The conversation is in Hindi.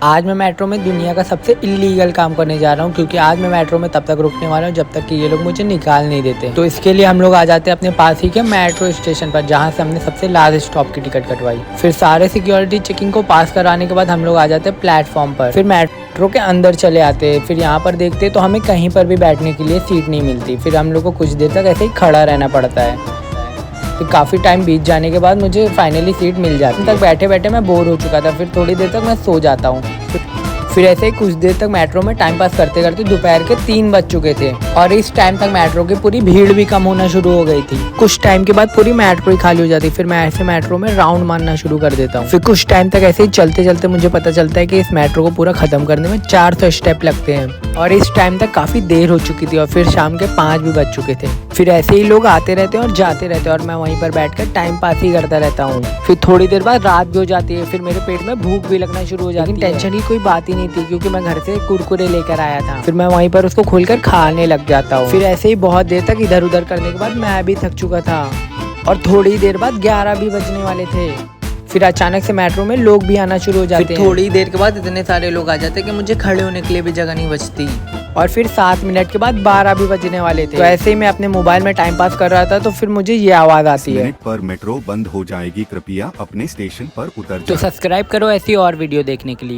आज मैं मेट्रो में दुनिया का सबसे इलीगल काम करने जा रहा हूँ, क्योंकि आज मैं मेट्रो में तब तक रुकने वाला हूँ जब तक कि ये लोग मुझे निकाल नहीं देते। तो इसके लिए हम लोग आ जाते हैं अपने पास ही के मेट्रो स्टेशन पर, जहाँ से हमने सबसे लास्ट स्टॉप की टिकट कटवाई। फिर सारे सिक्योरिटी चेकिंग को पास कराने के बाद हम लोग आ जाते हैं प्लेटफॉर्म पर। फिर मेट्रो के अंदर चले आते हैं। फिर यहाँ पर देखते तो हमें कहीं पर भी बैठने के लिए सीट नहीं मिलती। फिर हम लोग को कुछ देर तक ऐसे ही खड़ा रहना पड़ता है। फिर काफ़ी टाइम बीत जाने के बाद मुझे फाइनली सीट मिल जाती। तक बैठे बैठे मैं बोर हो चुका था। फिर थोड़ी देर तक मैं सो जाता हूँ। फिर ऐसे ही कुछ देर तक मेट्रो में टाइम पास करते करते दोपहर के 3 बज चुके थे और इस टाइम तक मेट्रो की पूरी भीड़ भी कम होना शुरू हो गई थी। कुछ टाइम के बाद पूरी मेट्रो ही खाली हो जाती। फिर मैं ऐसे मेट्रो में राउंड मारना शुरू कर देता हूँ। फिर कुछ टाइम तक ऐसे ही चलते चलते मुझे पता चलता है कि इस मेट्रो को पूरा खत्म करने में 400 स्टेप लगते हैं और इस टाइम तक काफ़ी देर हो चुकी थी और फिर शाम के 5 भी बज चुके थे। फिर ऐसे ही लोग आते रहते हैं और जाते रहते हैं और मैं वहीं पर बैठकर टाइम पास ही करता रहता हूँ। फिर थोड़ी देर बाद रात भी हो जाती है। फिर मेरे पेट में भूख भी लगना शुरू हो जाती है। टेंशन की कोई बात ही नहीं थी, क्योंकि मैं घर से कुरकुरे लेकर आया था। फिर मैं वहीं पर उसको खोलकर खाने लग जाता हूँ। फिर ऐसे ही बहुत देर तक इधर उधर करने के बाद मैं भी थक चुका था और थोड़ी देर बाद 11 भी बजने वाले थे। फिर अचानक से मेट्रो में लोग भी आना शुरू हो जाते हैं। थोड़ी देर के बाद इतने सारे लोग आ जाते हैं कि मुझे खड़े होने के लिए भी जगह नहीं बचती। और फिर 7 मिनट के बाद 12 भी बजने वाले थे। तो ऐसे ही मैं अपने मोबाइल में टाइम पास कर रहा था, तो फिर मुझे ये आवाज आती है, पर मेट्रो बंद हो जाएगी, कृपया अपने स्टेशन पर उतर जाएं। तो सब्सक्राइब करो ऐसी और वीडियो देखने के लिए।